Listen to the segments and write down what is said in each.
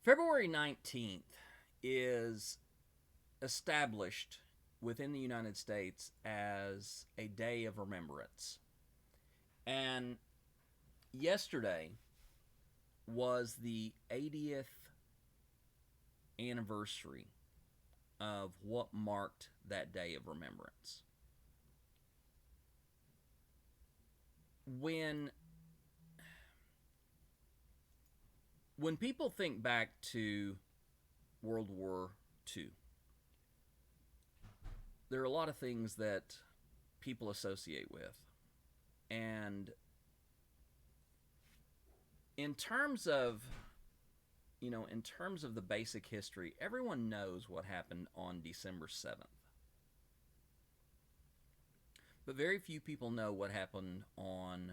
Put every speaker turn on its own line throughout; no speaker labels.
February 19th is established within the United States as a day of remembrance. And yesterday was the 80th anniversary of what marked that day of remembrance. When when people think back to World War II, there are a lot of things that people associate with. And in terms of in terms of the basic history, everyone knows what happened on December 7th. But very few people know what happened on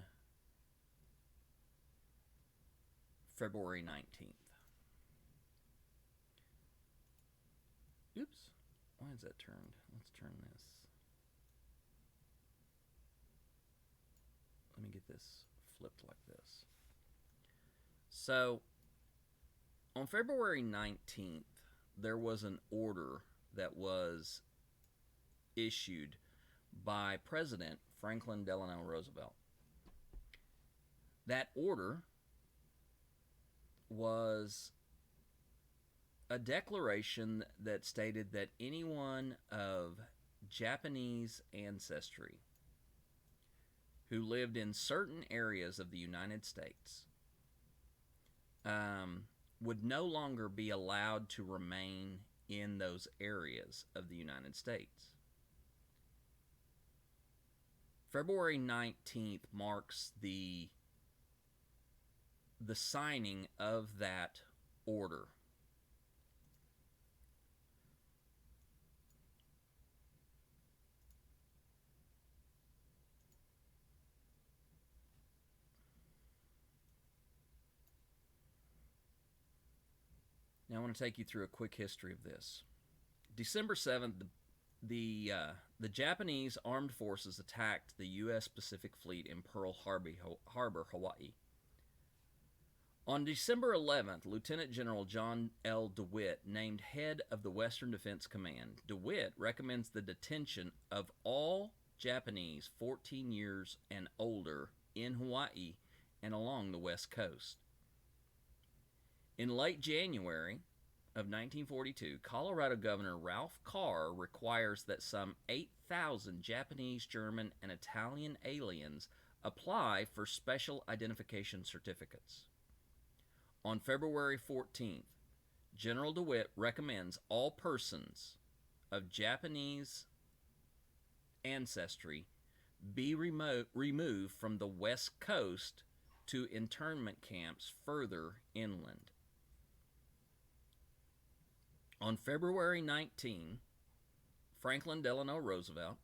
February 19th. Oops. Why is that turned? Let's turn this. Let me get this flipped like this. So, on February 19th, there was an order that was issued by President Franklin Delano Roosevelt. That order was a declaration that stated that anyone of Japanese ancestry who lived in certain areas of the United States would no longer be allowed to remain in those areas of the United States. February 19th marks the signing of that order. Now I want to take you through a quick history of this. December 7th, the Japanese armed forces attacked the U.S. Pacific Fleet in Pearl Harbor, Hawaii. On December 11th, Lieutenant General John L. DeWitt named head of the Western Defense Command. DeWitt recommends the detention of all Japanese 14 years and older in Hawaii and along the West Coast. In late January of 1942, Colorado Governor Ralph Carr requires that some 8,000 Japanese, German, and Italian aliens apply for special identification certificates. On February 14th, General DeWitt recommends all persons of Japanese ancestry be removed from the West Coast to internment camps further inland. On February 19, Franklin Delano Roosevelt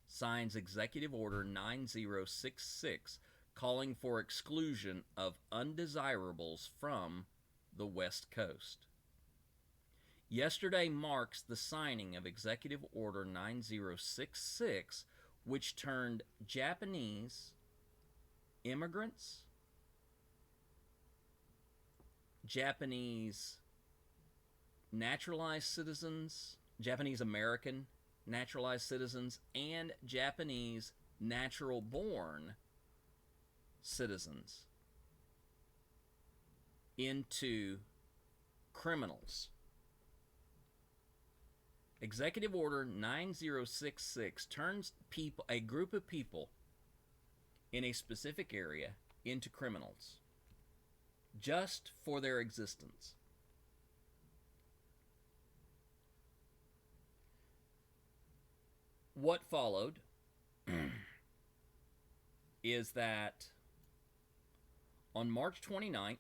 signs Executive Order 9066 calling for exclusion of undesirables from the West Coast. Yesterday marks the signing of Executive Order 9066, which turned Japanese immigrants, Japanese naturalized citizens, Japanese American naturalized citizens, and Japanese natural-born citizens into criminals. Executive Order 9066 turns a group of people in a specific area into criminals just for their existence. What followed is that on March 29th,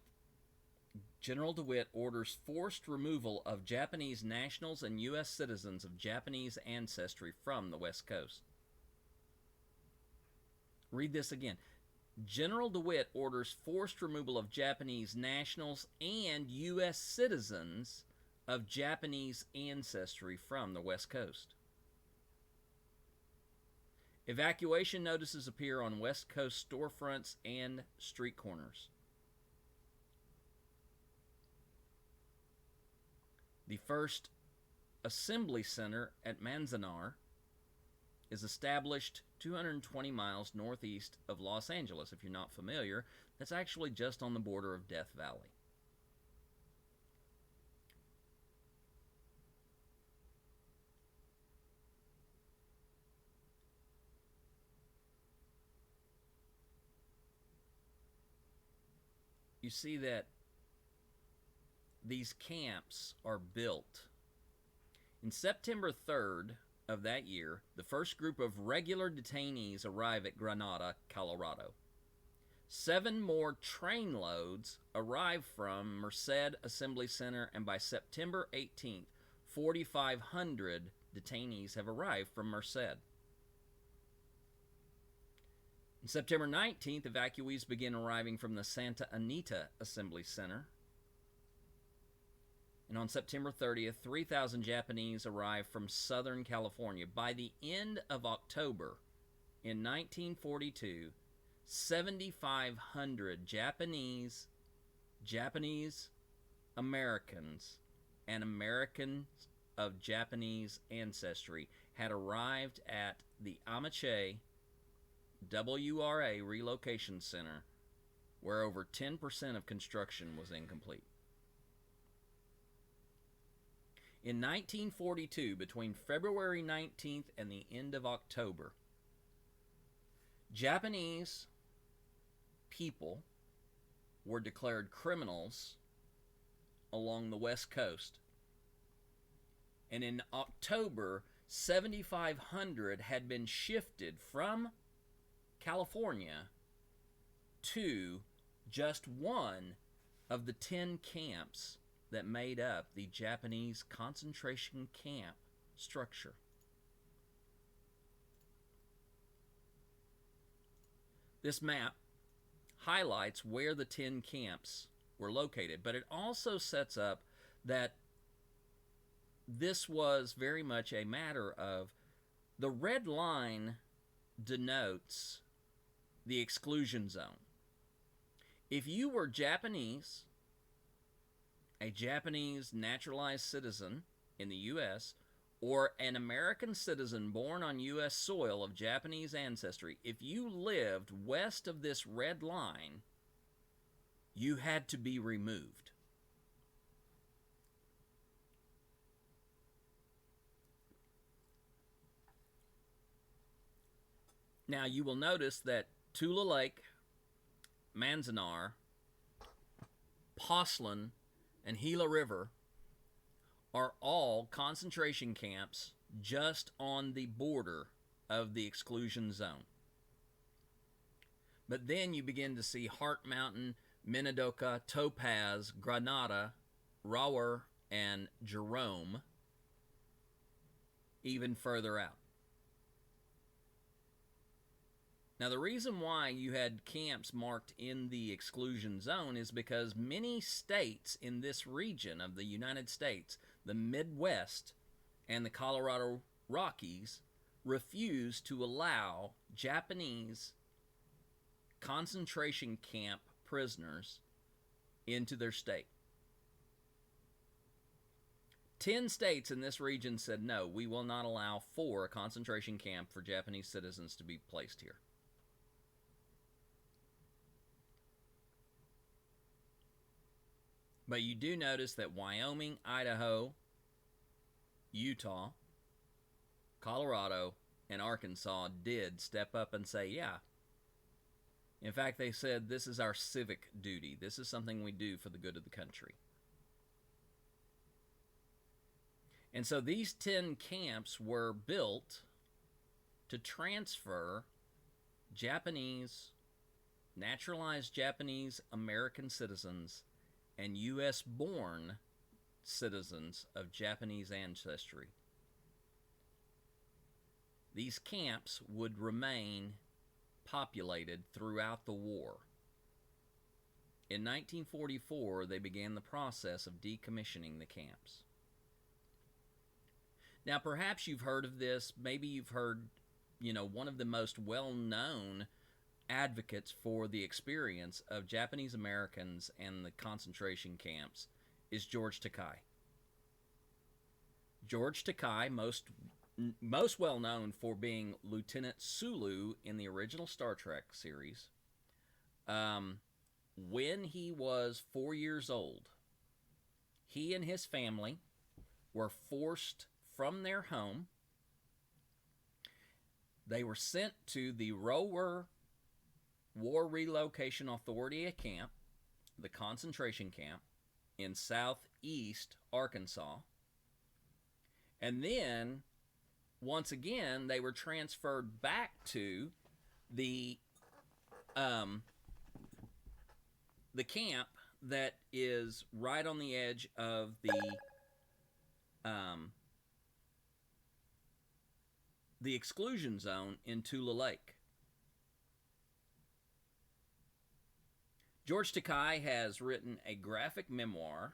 General DeWitt orders forced removal of Japanese nationals and U.S. citizens of Japanese ancestry from the West Coast. Read this again. General DeWitt orders forced removal of Japanese nationals and U.S. citizens of Japanese ancestry from the West Coast. Evacuation notices appear on West Coast storefronts and street corners. The first assembly center at Manzanar is established 220 miles northeast of Los Angeles. If you're not familiar, that's actually just on the border of Death Valley. You see that these camps are built. In September 3rd of that year, the first group of regular detainees arrive at Granada, Colorado. 7 more train loads arrive from Merced Assembly Center, and by September 18th, 4,500 detainees have arrived from Merced. On September 19th, evacuees begin arriving from the Santa Anita Assembly Center. And on September 30th, 3,000 Japanese arrived from Southern California. By the end of October in 1942, 7,500 Japanese Americans, and Americans of Japanese ancestry had arrived at the Amache WRA Relocation Center, where over 10% of construction was incomplete. In 1942, between February 19th and the end of October, Japanese people were declared criminals along the West Coast. And in October, 7,500 had been shifted from California to just one of the 10 camps that made up the Japanese concentration camp structure. This map highlights where the 10 camps were located, but it also sets up that this was very much a matter of the red line denotes the exclusion zone. If you were Japanese, a Japanese naturalized citizen in the U.S., or an American citizen born on U.S. soil of Japanese ancestry, if you lived west of this red line, you had to be removed. Now, you will notice that Tula Lake, Manzanar, Poslin, and Gila River are all concentration camps just on the border of the exclusion zone. But then you begin to see Hart Mountain, Minidoka, Topaz, Granada, Rawer, and Jerome even further out. Now, the reason why you had camps marked in the exclusion zone is because many states in this region of the United States, the Midwest and the Colorado Rockies, refused to allow Japanese concentration camp prisoners into their state. 10 states in this region said, no, we will not allow for a concentration camp for Japanese citizens to be placed here. But you do notice that Wyoming, Idaho, Utah, Colorado, and Arkansas did step up and say, yeah. In fact, they said, this is our civic duty. This is something we do for the good of the country. And so these 10 camps were built to transfer Japanese, naturalized Japanese American citizens and U.S.-born citizens of Japanese ancestry. These camps would remain populated throughout the war. In 1944, they began the process of decommissioning the camps. Now, perhaps you've heard of this. Maybe you've heard, one of the most well-known advocates for the experience of Japanese Americans and the concentration camps is George Takei. George Takei, most well known for being Lieutenant Sulu in the original Star Trek series, um, when he was 4 years old, he and his family were forced from their home. They were sent to the Rower War Relocation Authority camp, the concentration camp, in southeast Arkansas. And then, once again, they were transferred back to the camp that is right on the edge of the exclusion zone in Tula Lake. George Takei has written a graphic memoir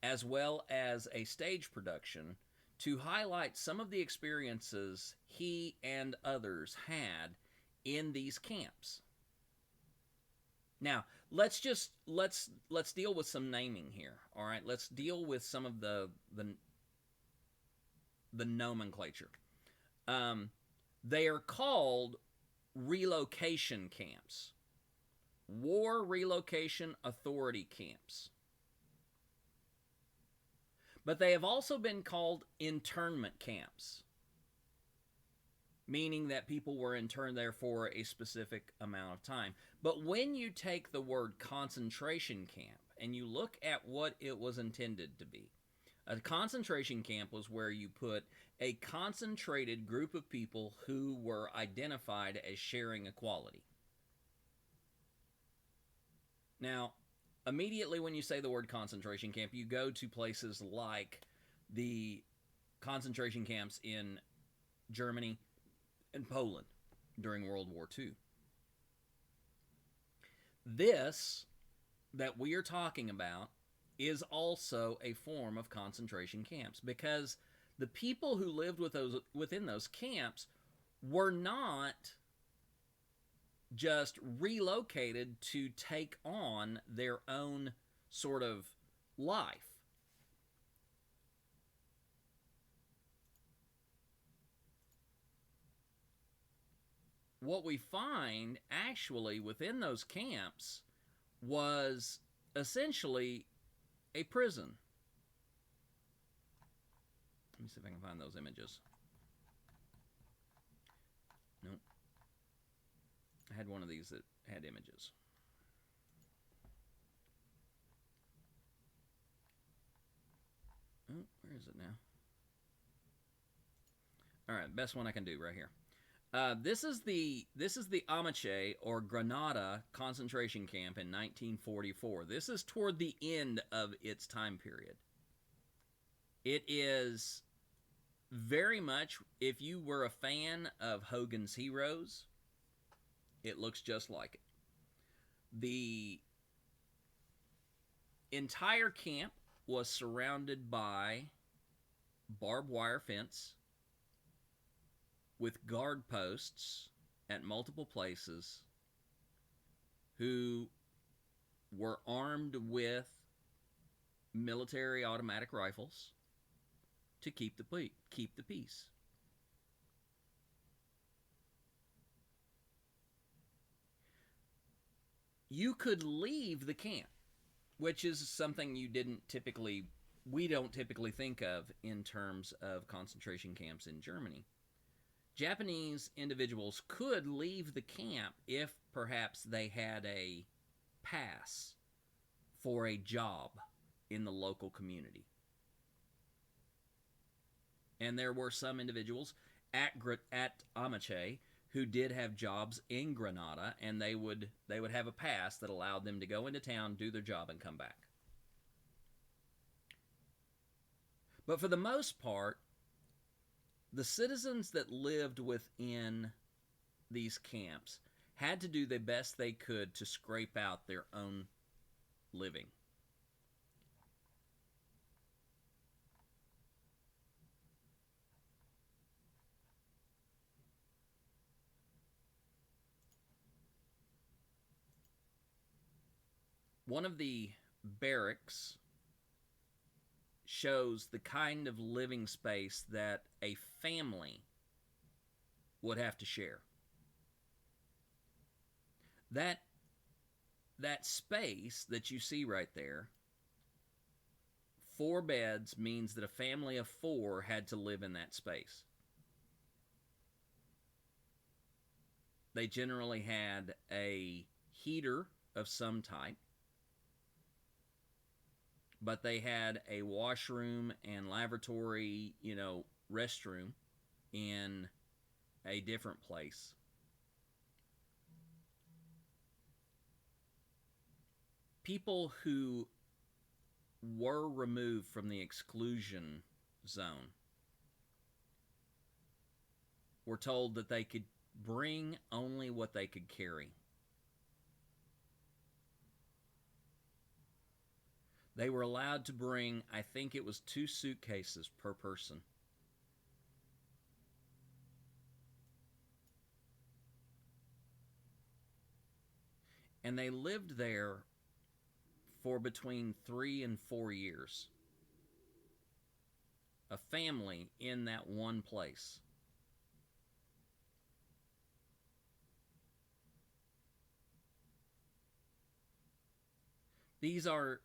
as well as a stage production to highlight some of the experiences he and others had in these camps. Now, let's deal with some naming here. All right, let's deal with some of the nomenclature. They are called relocation camps, War Relocation Authority camps. But they have also been called internment camps, meaning that people were interned there for a specific amount of time. But when you take the word concentration camp and you look at what it was intended to be, a concentration camp was where you put a concentrated group of people who were identified as sharing equality. Now, immediately when you say the word concentration camp, you go to places like the concentration camps in Germany and Poland during World War II. This that we are talking about is also a form of concentration camps, because the people who lived within those camps were not just relocated to take on their own sort of life. What we find actually within those camps was essentially a prison. Let me see if I can find those images. Nope. I had one of these that had images. Oh, where is it now? All right, best one I can do right here. This is the Amache or Granada concentration camp in 1944. This is toward the end of its time period. It is very much, if you were a fan of Hogan's Heroes, it looks just like it. The entire camp was surrounded by barbed wire fence with guard posts at multiple places who were armed with military automatic rifles to keep the peace. You could leave the camp, which is something we don't typically think of in terms of concentration camps in Germany. Japanese individuals could leave the camp if perhaps they had a pass for a job in the local community. And there were some individuals at Amache who did have jobs in Granada, and they would have a pass that allowed them to go into town, do their job, and come back. But for the most part, the citizens that lived within these camps had to do the best they could to scrape out their own living. One of the barracks shows the kind of living space that a family would have to share. That space that you see right there, 4 beds, means that a family of 4 had to live in that space. They generally had a heater of some type, but they had a washroom and lavatory, restroom in a different place. People who were removed from the exclusion zone were told that they could bring only what they could carry. They were allowed to bring, I think it was 2 suitcases per person. And they lived there for between 3 and 4 years. A family in that one place. These are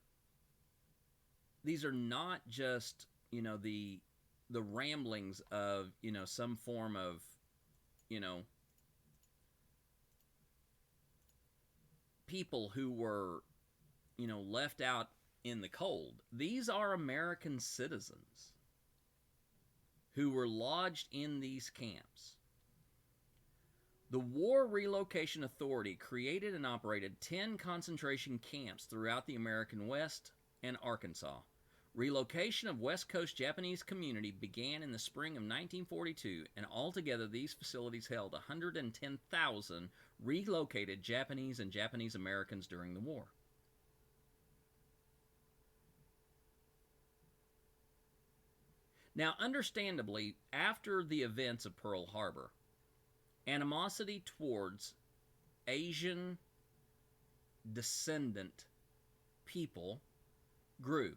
not just, the ramblings of, some form of, people who were, left out in the cold. These are American citizens who were lodged in these camps. The War Relocation Authority created and operated 10 concentration camps throughout the American West and Arkansas. Relocation of West Coast Japanese community began in the spring of 1942, and altogether these facilities held 110,000 relocated Japanese and Japanese Americans during the war. Now, understandably, after the events of Pearl Harbor, animosity towards Asian descendant people grew.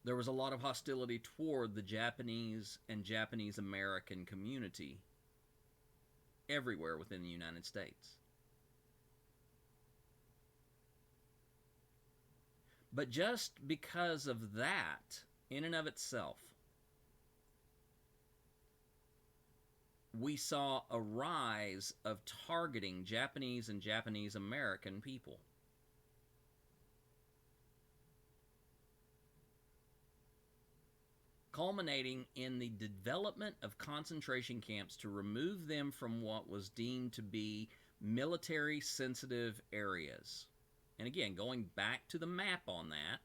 There was a lot of hostility toward the Japanese and Japanese American community everywhere within the United States. But just because of that, in and of itself, we saw a rise of targeting Japanese and Japanese American people. Culminating in the development of concentration camps to remove them from what was deemed to be military-sensitive areas. And again, going back to the map on that,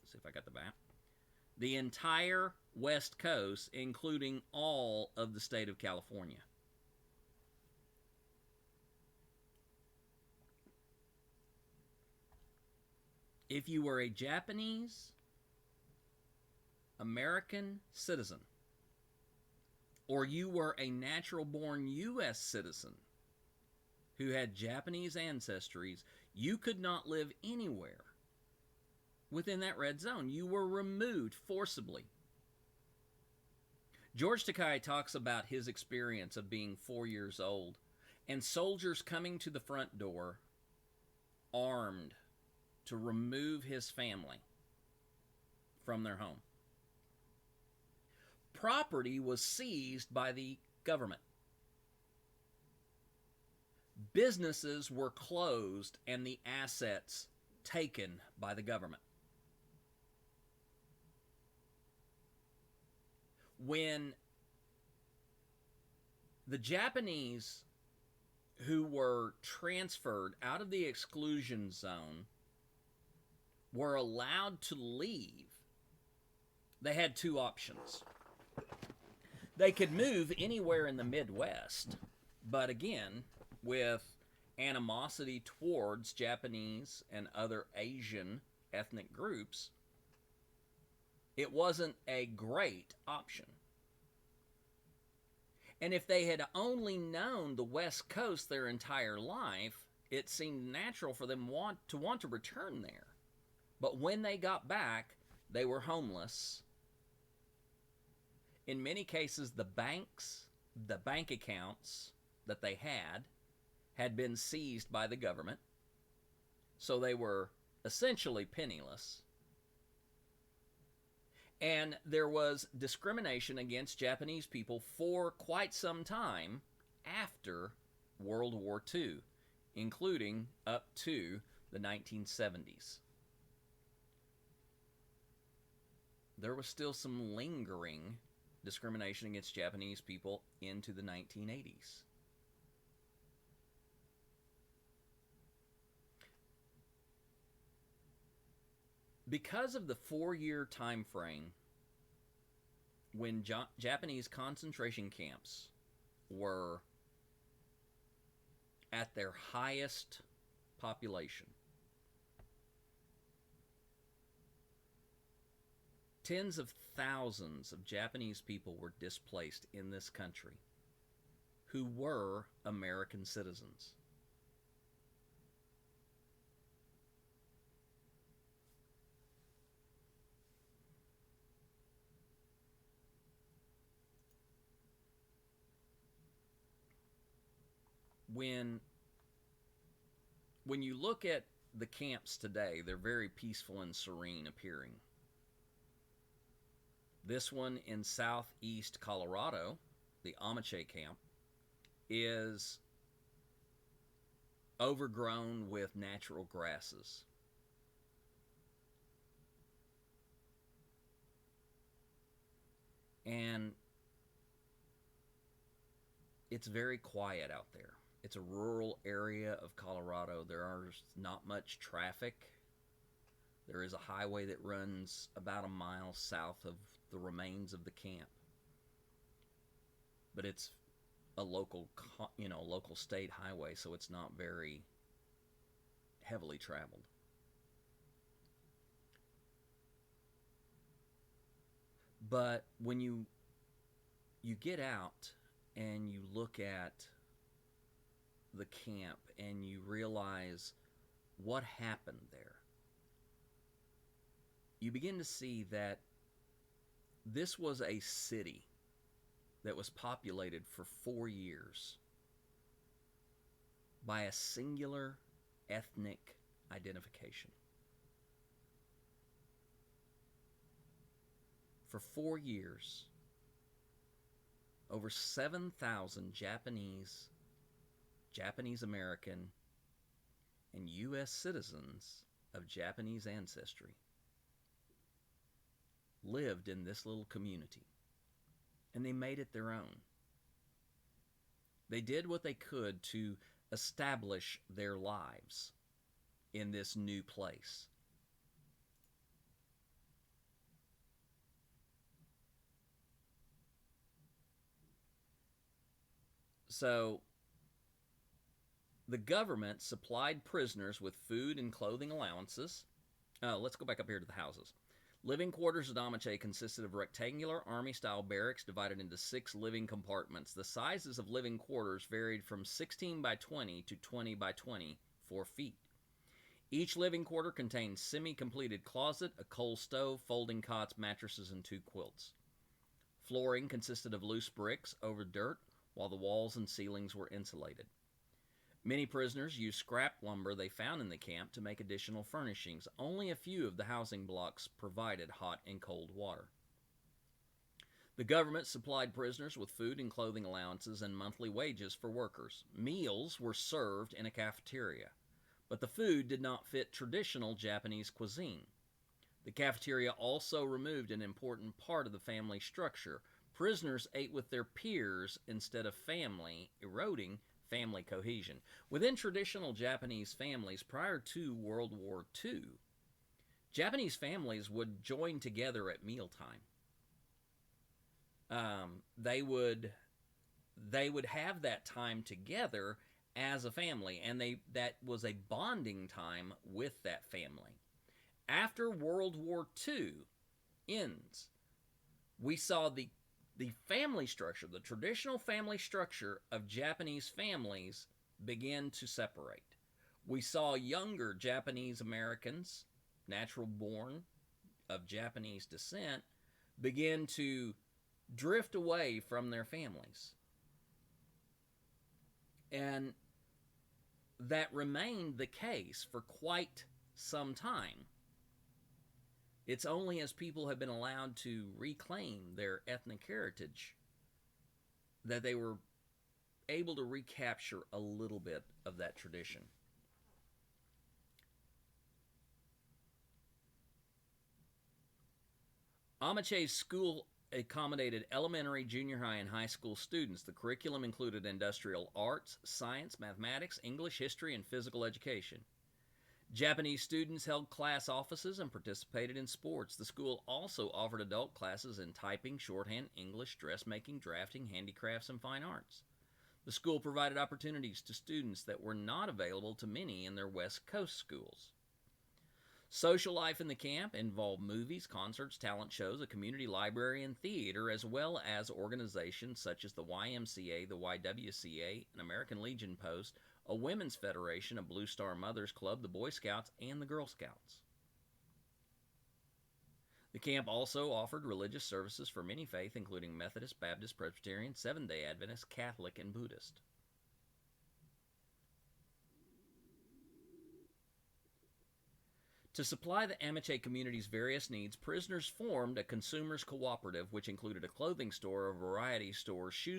let's see if I got the map. The entire West Coast, including all of the state of California. If you were a Japanese American citizen, or you were a natural-born U.S. citizen who had Japanese ancestries, you could not live anywhere within that red zone. You were removed forcibly. George Takei talks about his experience of being 4 years old and soldiers coming to the front door armed to remove his family from their home. Property was seized by the government. Businesses were closed and the assets taken by the government. When the Japanese who were transferred out of the exclusion zone were allowed to leave, they had 2 options. They could move anywhere in the Midwest, but again, with animosity towards Japanese and other Asian ethnic groups, it wasn't a great option. And if they had only known the West Coast their entire life, it seemed natural for them to want to return there. But when they got back, they were homeless. In many cases, the bank accounts that they had been seized by the government. So they were essentially penniless. And there was discrimination against Japanese people for quite some time after World War II, including up to the 1970s. There was still some lingering discrimination against Japanese people into the 1980s. Because of the 4-year time frame when Japanese concentration camps were at their highest population, tens of thousands of Japanese people were displaced in this country who were American citizens. When you look at the camps today, they're very peaceful and serene appearing. This one in southeast Colorado, the Amiche camp, is overgrown with natural grasses. And it's very quiet out there. It's a rural area of Colorado. There are not much traffic. There is a highway that runs about a mile south of the remains of the camp. But it's a local state highway, so it's not very heavily traveled. But when you get out and you look at the camp and you realize what happened there, you begin to see that this was a city that was populated for 4 years by a singular ethnic identification. For 4 years, over 7,000 Japanese American, and U.S. citizens of Japanese ancestry lived in this little community, and they made it their own. They did what they could to establish their lives in this new place. So, the government supplied prisoners with food and clothing allowances. Let's go back up here to the houses. Living quarters at Amiche consisted of rectangular army-style barracks divided into 6 living compartments. The sizes of living quarters varied from 16 by 20 to 20 by 24 feet. Each living quarter contained semi-completed closet, a coal stove, folding cots, mattresses, and 2 quilts. Flooring consisted of loose bricks over dirt, while the walls and ceilings were insulated. Many prisoners used scrap lumber they found in the camp to make additional furnishings. Only a few of the housing blocks provided hot and cold water. The government supplied prisoners with food and clothing allowances and monthly wages for workers. Meals were served in a cafeteria, but the food did not fit traditional Japanese cuisine. The cafeteria also removed an important part of the family structure. Prisoners ate with their peers instead of family, eroding family cohesion. Within traditional Japanese families prior to World War II, Japanese families would join together at mealtime. They would have that time together as a family, and that was a bonding time with that family. After World War II ends, we saw the family structure, the traditional family structure of Japanese families begin to separate. We saw younger Japanese Americans natural born of Japanese descent, begin to drift away from their families. And that remained the case for quite some time. It's only as people have been allowed to reclaim their ethnic heritage that they were able to recapture a little bit of that tradition. Amache's school accommodated elementary, junior high, and high school students. The curriculum included industrial arts, science, mathematics, English, history, and physical education. Japanese students held class offices and participated in sports. The school also offered adult classes in typing, shorthand, English, dressmaking, drafting, handicrafts, and fine arts. The school provided opportunities to students that were not available to many in their West Coast schools. Social life in the camp involved movies, concerts, talent shows, a community library, and theater, as well as organizations such as the YMCA, the YWCA, an American Legion Post, a Women's Federation, a Blue Star Mothers Club, the Boy Scouts, and the Girl Scouts. The camp also offered religious services for many faiths, including Methodist, Baptist, Presbyterian, Seventh-day Adventist, Catholic, and Buddhist. To supply the Amache community's various needs, prisoners formed a consumers cooperative, which included a clothing store, a variety store, shoe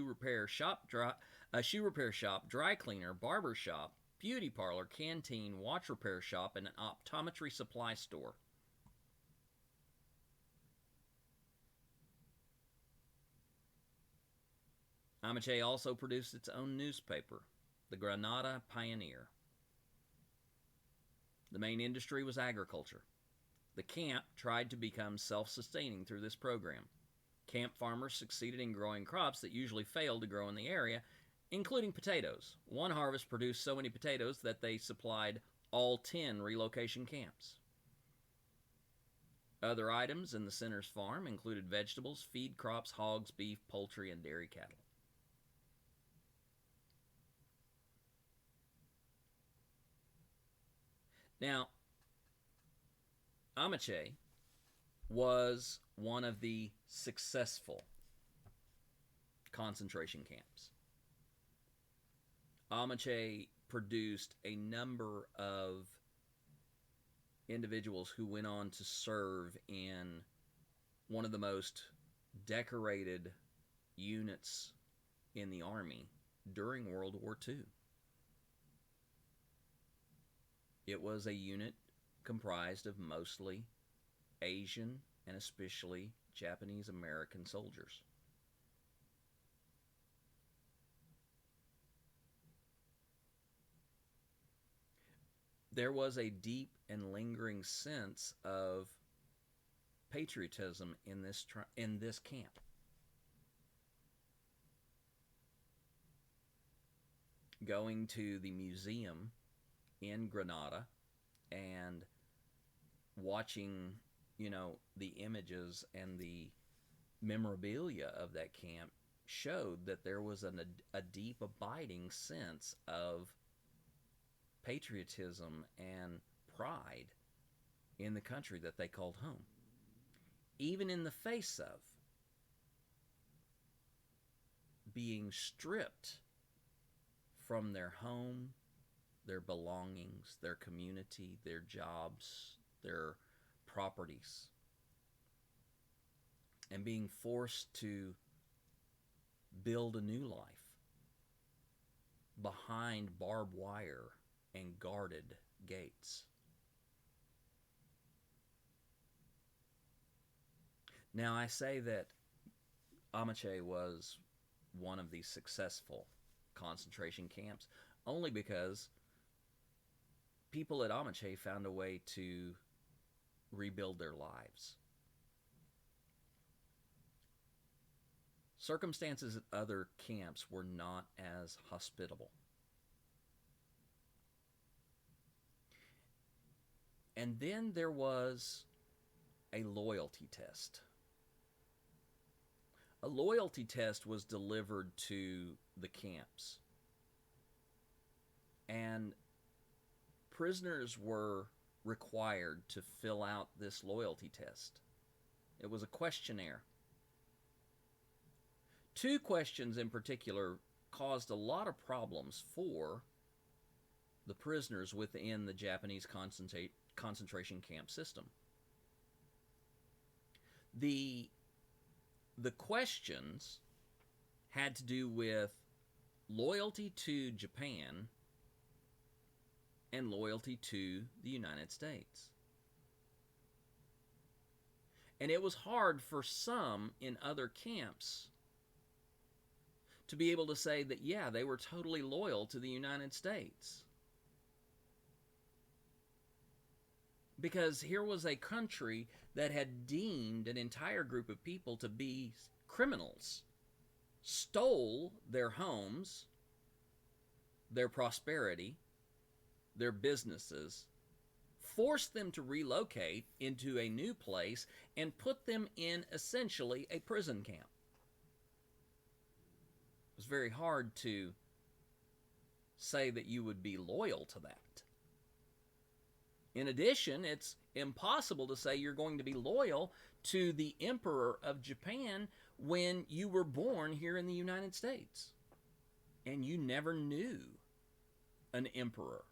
repair shop, dry cleaner, barber shop, beauty parlor, canteen, watch repair shop, and an optometry supply store. Amache also produced its own newspaper, the Granada Pioneer. The main industry was agriculture. The camp tried to become self-sustaining through this program. Camp farmers succeeded in growing crops that usually failed to grow in the area, including potatoes. One harvest produced so many potatoes that they supplied all 10 relocation camps. Other items in the center's farm included vegetables, feed crops, hogs, beef, poultry, and dairy cattle. Now, Amache was one of the successful concentration camps. Amache produced a number of individuals who went on to serve in one of the most decorated units in the Army during World War II. It was a unit comprised of mostly Asian and especially Japanese American soldiers. There was a deep and lingering sense of patriotism in this camp. Going to the museum in Granada and watching, the images and the memorabilia of that camp showed that there was a deep, abiding sense of patriotism and pride in the country that they called home, even in the face of being stripped from their home, their belongings, their community, their jobs, their properties, and being forced to build a new life behind barbed wire and guarded gates. Now, I say that Amache was one of these successful concentration camps only because people at Amache found a way to rebuild their lives. Circumstances at other camps were not as hospitable. And then there was a loyalty test. A loyalty test was delivered to the camps. And prisoners were required to fill out this loyalty test. It was a questionnaire. Two questions in particular caused a lot of problems for the prisoners within the Japanese concentration camp system. The questions had to do with loyalty to Japan and loyalty to the United States. And it was hard for some in other camps to be able to say that, yeah, they were totally loyal to the United States. Because here was a country that had deemed an entire group of people to be criminals, stole their homes, their prosperity, their businesses, forced them to relocate into a new place, and put them in essentially a prison camp. It was very hard to say that you would be loyal to that. In addition, it's impossible to say you're going to be loyal to the Emperor of Japan when you were born here in the United States and you never knew an emperor.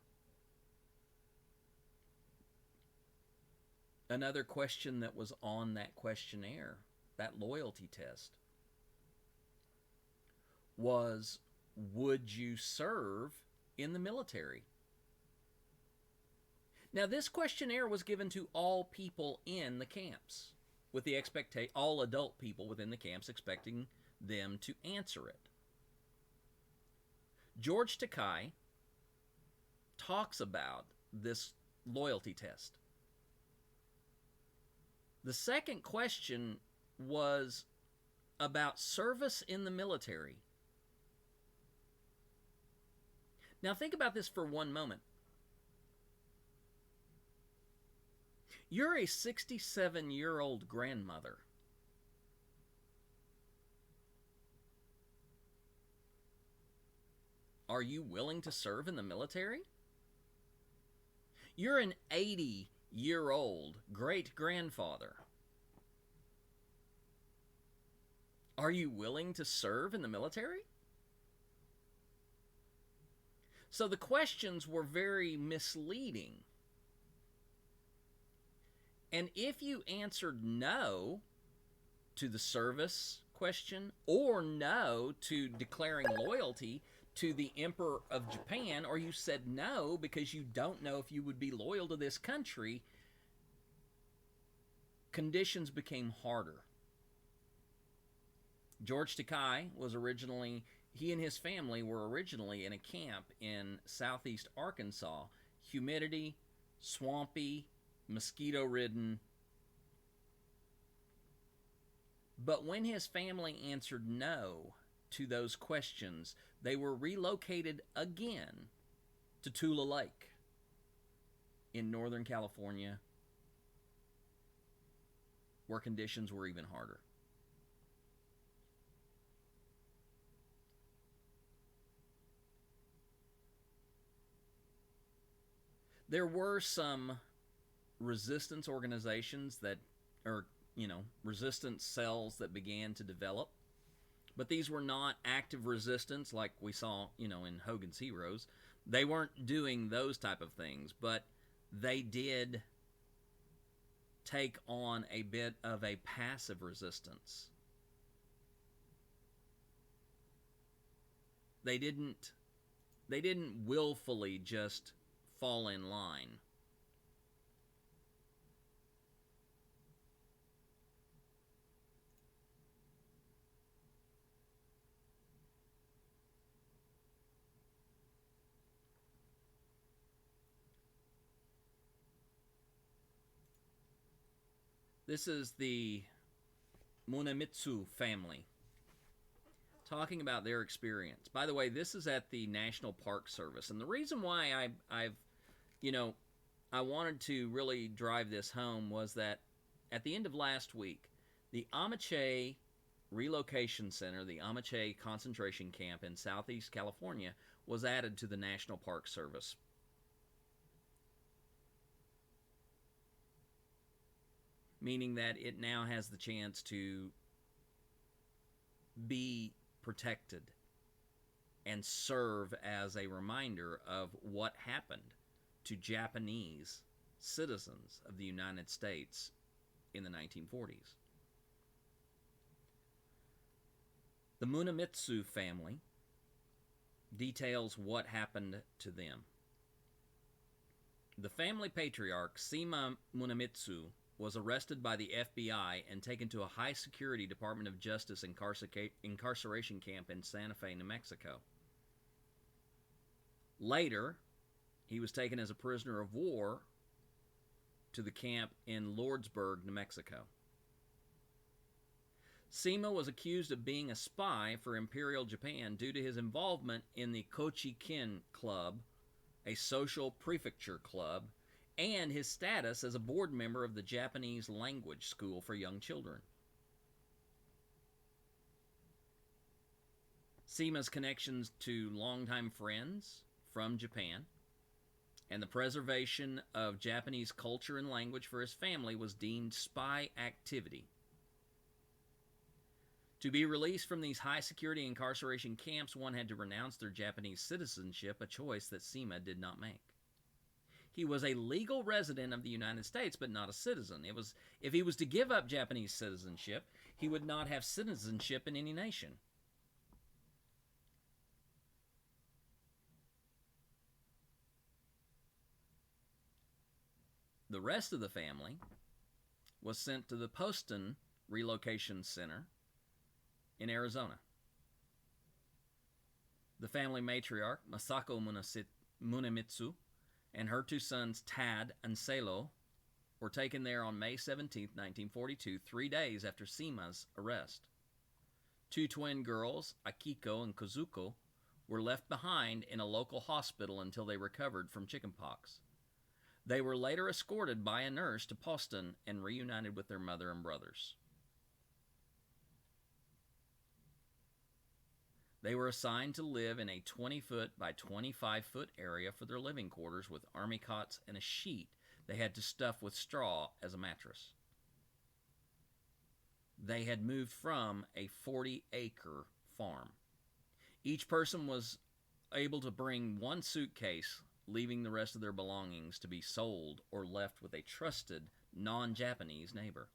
Another question that was on that questionnaire, that loyalty test, was, would you serve in the military? Now, this questionnaire was given to all people in the camps, with the all adult people within the camps, expecting them to answer it. George Takei talks about this loyalty test. The second question was about service in the military. Now, think about this for one moment. You're a 67-year-old grandmother. Are you willing to serve in the military? You're an 80-year-old great-grandfather. Are you willing to serve in the military? So the questions were very misleading. And if you answered no to the service question, or no to declaring loyalty to the Emperor of Japan, or you said no because you don't know if you would be loyal to this country, conditions became harder. George Takei was originally, he and his family were originally in a camp in southeast Arkansas. Humidity, swampy, mosquito-ridden. But when his family answered no to those questions, they were relocated again to Tula Lake in Northern California, where conditions were even harder. There were some resistance organizations that, or, resistance cells that began to develop. But these were not active resistance like we saw, in Hogan's Heroes. They weren't doing those type of things, but they did take on a bit of a passive resistance. They didn't willfully just fall in line. This is the Munemitsu family talking about their experience. By the way, this is at the National Park Service. And the reason why I wanted to really drive this home was that at the end of last week, the Amache Relocation Center, the Amache concentration camp in southeast California, was added to the National Park Service. meaning that it now has the chance to be protected and serve as a reminder of what happened to Japanese citizens of the United States in the 1940s. The Munemitsu family details what happened to them. The family patriarch, Sima Munemitsu, was arrested by the FBI and taken to a high-security Department of Justice incarceration camp in Santa Fe, New Mexico. Later, he was taken as a prisoner of war to the camp in Lordsburg, New Mexico. Sima was accused of being a spy for Imperial Japan due to his involvement in the Kochi-kin Club, a social prefecture club, and his status as a board member of the Japanese language school for young children. Sima's connections to longtime friends from Japan and the preservation of Japanese culture and language for his family was deemed spy activity. To be released from these high-security incarceration camps, one had to renounce their Japanese citizenship, a choice that Sima did not make. He was a legal resident of the United States, but not a citizen. If he was to give up Japanese citizenship, he would not have citizenship in any nation. The rest of the family was sent to the Poston Relocation Center in Arizona. The family matriarch, Masako Munemitsu, and her two sons, Tad and Selo, were taken there on May 17, 1942, 3 days after Sima's arrest. Two twin girls, Akiko and Kazuko, were left behind in a local hospital until they recovered from chickenpox. They were later escorted by a nurse to Poston and reunited with their mother and brothers. They were assigned to live in a 20-foot by 25-foot area for their living quarters with army cots and a sheet they had to stuff with straw as a mattress. They had moved from a 40-acre farm. Each person was able to bring one suitcase, leaving the rest of their belongings to be sold or left with a trusted non-Japanese neighbor.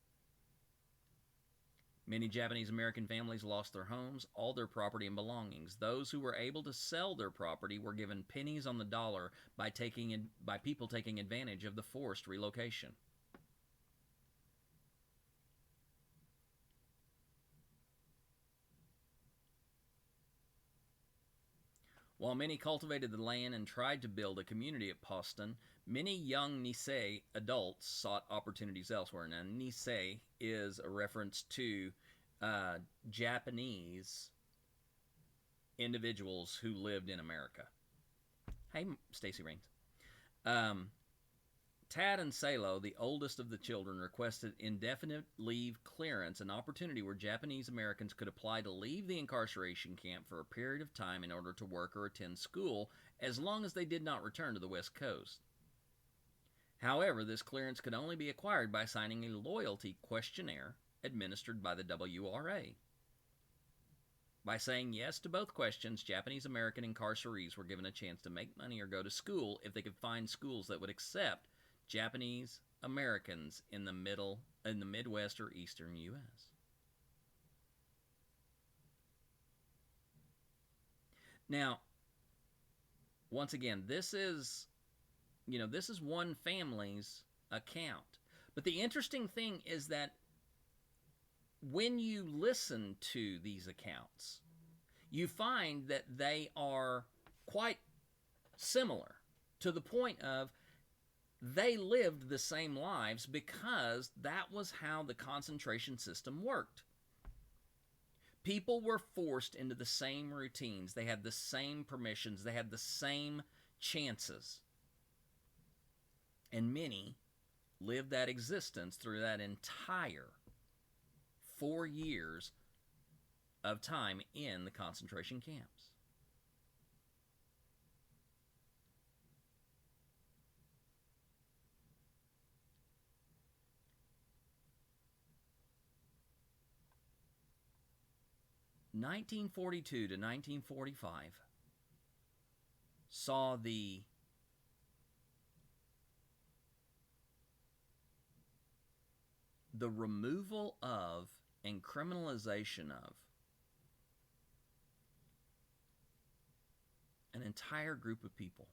Many Japanese American families lost their homes, all their property and belongings. Those who were able to sell their property were given pennies on the dollar by people taking advantage of the forced relocation. While many cultivated the land and tried to build a community at Poston, many young Nisei adults sought opportunities elsewhere. Now, Nisei is a reference to Japanese individuals who lived in America. Hey, Stacey Rains. Tad and Salo, the oldest of the children, requested indefinite leave clearance, an opportunity where Japanese Americans could apply to leave the incarceration camp for a period of time in order to work or attend school, as long as they did not return to the West Coast. However, this clearance could only be acquired by signing a loyalty questionnaire administered by the WRA. By saying yes to both questions, Japanese American incarcerees were given a chance to make money or go to school if they could find schools that would accept Japanese Americans in the Midwest or Eastern U.S. Now, once again, this is one family's account. But the interesting thing is that when you listen to these accounts, you find that they are quite similar, to the point of they lived the same lives because that was how the concentration system worked. People were forced into the same routines. They had the same permissions. They had the same chances. And many lived that existence through that entire 4 years of time in the concentration camps. 1942 to 1945 saw the removal of and criminalization of an entire group of people.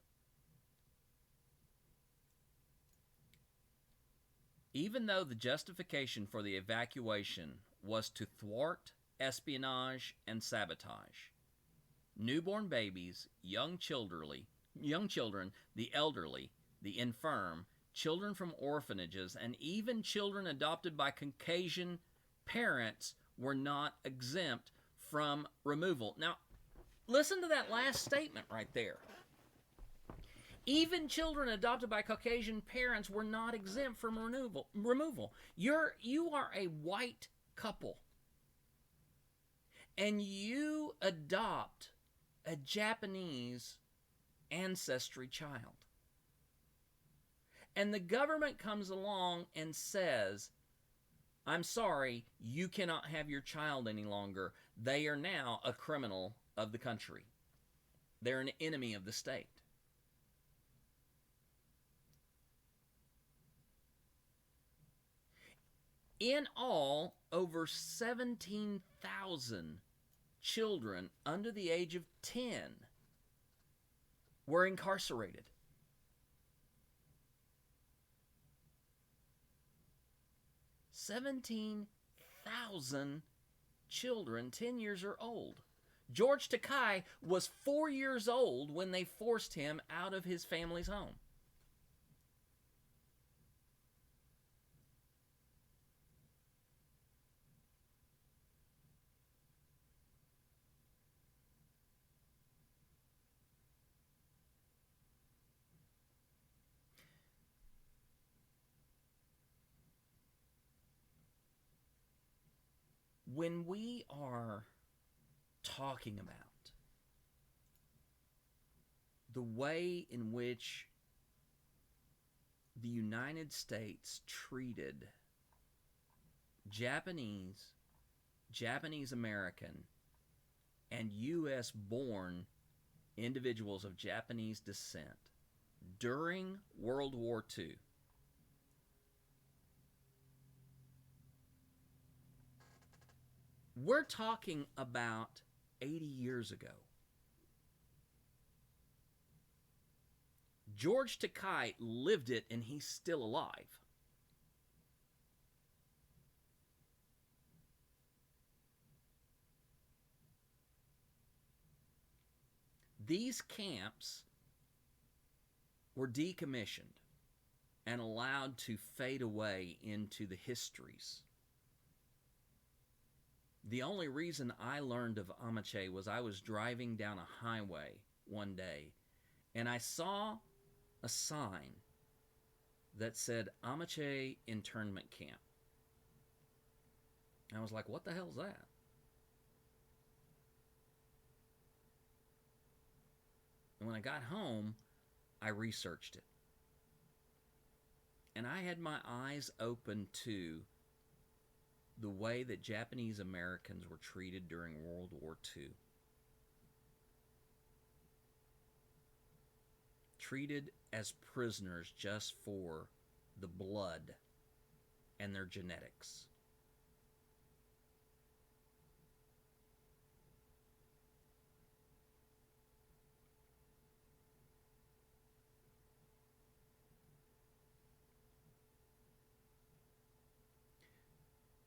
Even though the justification for the evacuation was to thwart espionage and sabotage, newborn babies, young children, the elderly, the infirm, children from orphanages, and even children adopted by Caucasian parents were not exempt from removal. Now, listen to that last statement right there. Even children adopted by Caucasian parents were not exempt from removal. You are a white couple, and you adopt a Japanese ancestry child. And the government comes along and says, I'm sorry, you cannot have your child any longer. They are now a criminal of the country. They're an enemy of the state. In all, over 17,000 children under the age of 10 were incarcerated. 17,000 children 10 years or old. George Takei was 4 years old when they forced him out of his family's home. When we are talking about the way in which the United States treated Japanese American, and U.S. born individuals of Japanese descent during World War II, we're talking about 80 years ago. George Takei lived it, and he's still alive. These camps were decommissioned and allowed to fade away into the histories. The only reason I learned of Amache was I was driving down a highway one day, and I saw a sign that said Amache Internment Camp. I was like, what the hell is that? And when I got home, I researched it. And I had my eyes open to the way that Japanese Americans were treated during World War II. Treated as prisoners just for the blood and their genetics.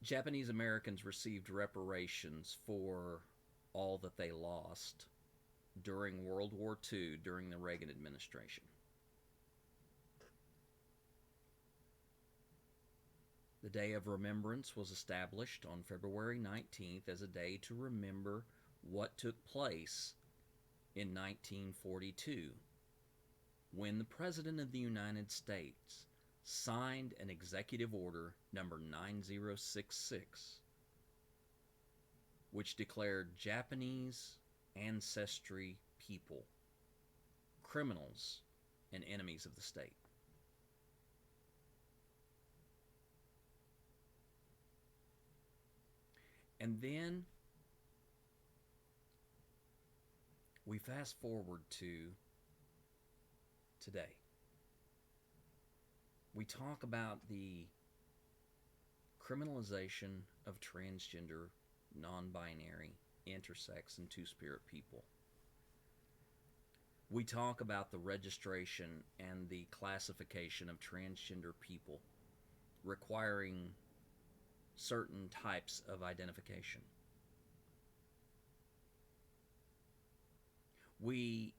Japanese Americans received reparations for all that they lost during World War II during the Reagan administration. The Day of Remembrance was established on February 19th as a day to remember what took place in 1942 when the President of the United States signed an executive order number 9066, which declared Japanese ancestry people criminals and enemies of the state. And then We fast forward to today. We talk about the criminalization of transgender, non binary, intersex, and two spirit people. We talk about the registration and the classification of transgender people requiring certain types of identification. We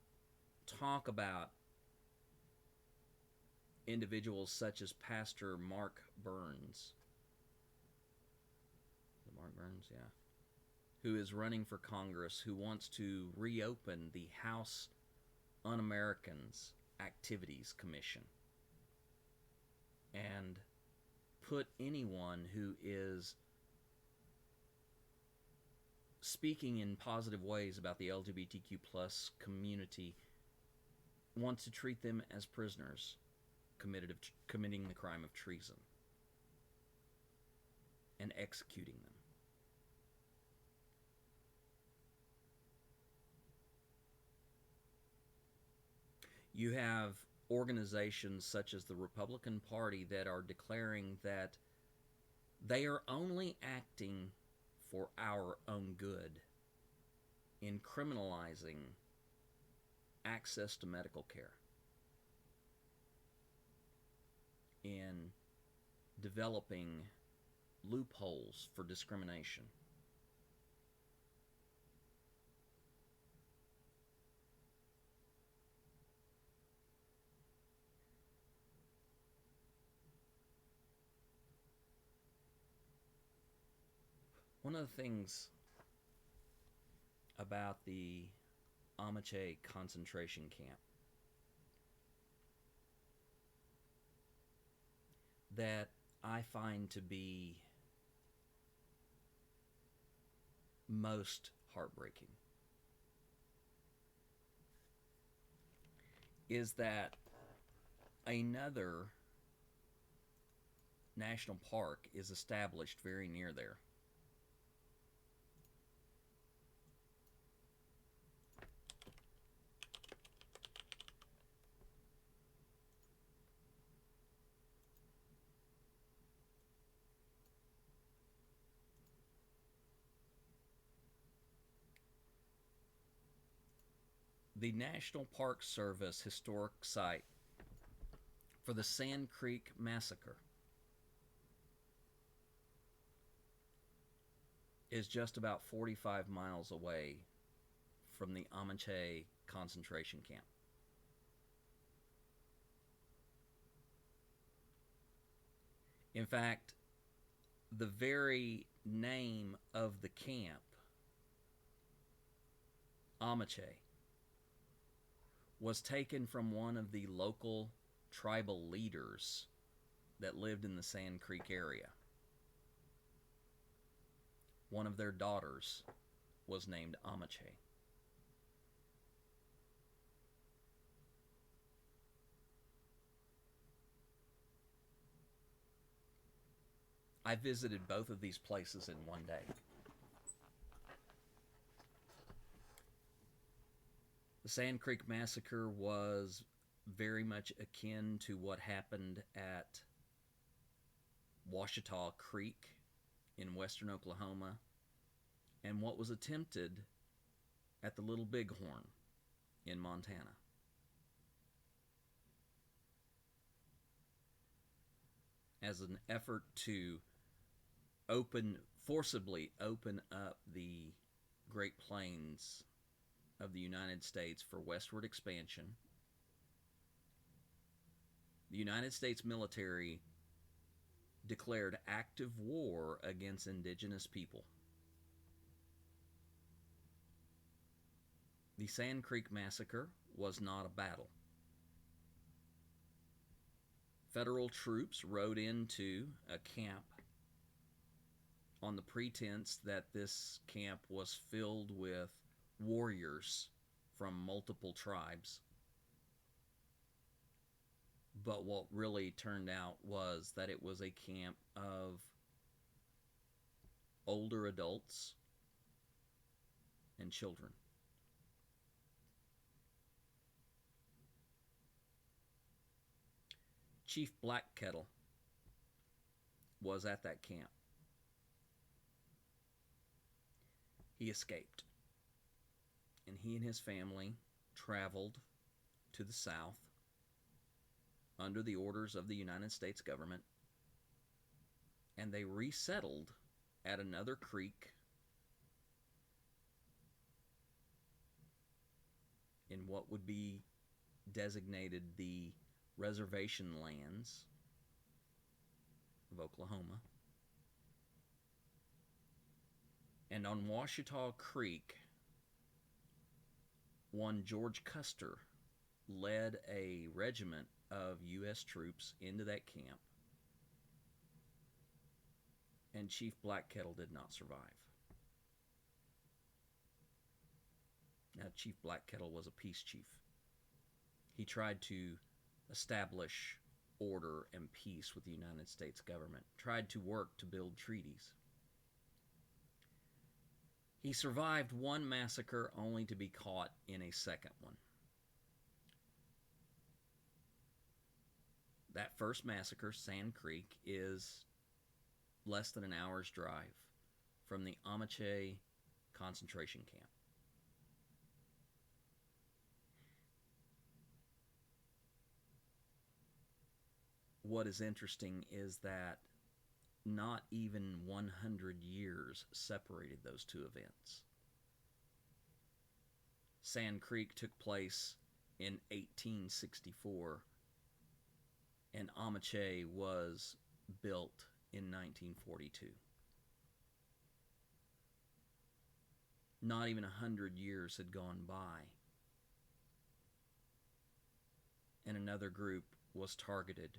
talk about individuals such as Pastor Mark Burns. Mark Burns, yeah. Who is running for Congress, who wants to reopen the House Un-Americans Activities Commission and put anyone who is speaking in positive ways about the LGBTQ plus community, wants to treat them as prisoners committing the crime of treason and executing them. You have organizations such as the Republican Party that are declaring that they are only acting for our own good in criminalizing access to medical care, in developing loopholes for discrimination. One of the things about the Amiche concentration camp that I find to be most heartbreaking is that another national park is established very near there. The National Park Service historic site for the Sand Creek Massacre is just about 45 miles away from the Amiche concentration camp. In fact, the very name of the camp, Amiche, was taken from one of the local tribal leaders that lived in the Sand Creek area. One of their daughters was named Amiche. I visited both of these places in one day. The Sand Creek Massacre was very much akin to what happened at Washita Creek in western Oklahoma and what was attempted at the Little Bighorn in Montana. As an effort to forcibly open up the Great Plains of the United States for westward expansion, the United States military declared active war against indigenous people. The Sand Creek Massacre was not a battle. Federal troops rode into a camp on the pretense that this camp was filled with warriors from multiple tribes. But what really turned out was that it was a camp of older adults and children. Chief Black Kettle was at that camp. He escaped, and he and his family traveled to the south under the orders of the United States government, and they resettled at another creek in what would be designated the reservation lands of Oklahoma. And on Washita Creek, one George Custer led a regiment of U.S. troops into that camp, and Chief Black Kettle did not survive. Now, Chief Black Kettle was a peace chief. He tried to establish order and peace with the United States government, tried to work to build treaties. He survived one massacre only to be caught in a second one. That first massacre, Sand Creek, is less than an hour's drive from the Amache concentration camp. What is interesting is that not even 100 years separated those two events. Sand Creek took place in 1864, and Amache was built in 1942. Not even 100 years had gone by, and another group was targeted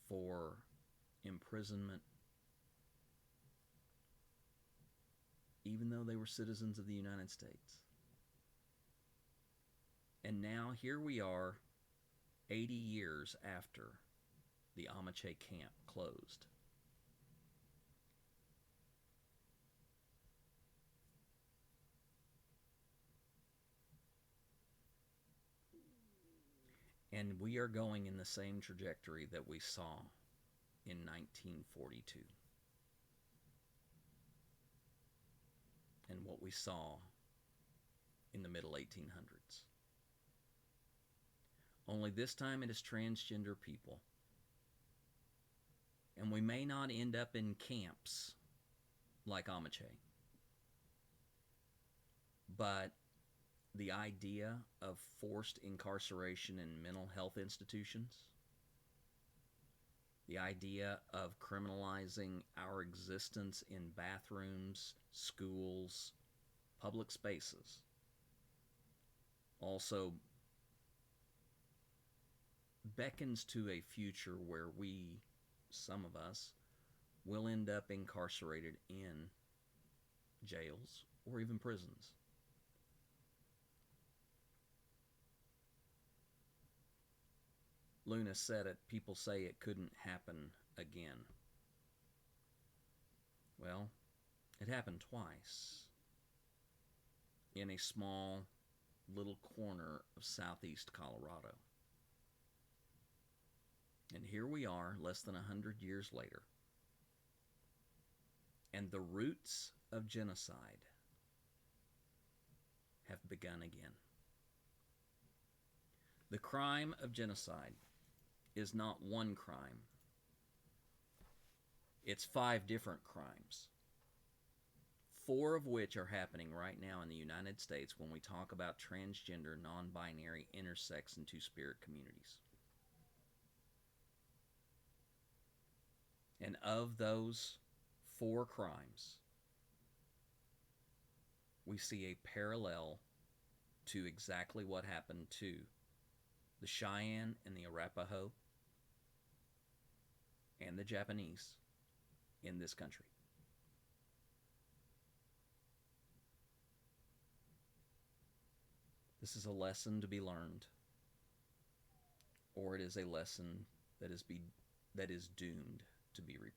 for imprisonment, even though they were citizens of the United States. And now here we are, 80 years after the Amache camp closed. And we are going in the same trajectory that we saw in 1942. And what we saw in the middle 1800s. Only this time it is transgender people. And we may not end up in camps like Amache. But the idea of forced incarceration in mental health institutions, the idea of criminalizing our existence in bathrooms, schools, public spaces, also beckons to a future where we, some of us, will end up incarcerated in jails or even prisons. Luna said it, people say it couldn't happen again. Well, it happened twice in a small little corner of southeast Colorado. And here we are, less than 100 years later, and the roots of genocide have begun again. The crime of genocide is not one crime. It's 5 different crimes, 4 of which are happening right now in the United States when we talk about transgender, non-binary, intersex, and two-spirit communities. And of those 4 crimes, we see a parallel to exactly what happened to the Cheyenne and the Arapaho and the Japanese in this country. This is a lesson to be learned, or it is a lesson that is doomed to be repeated.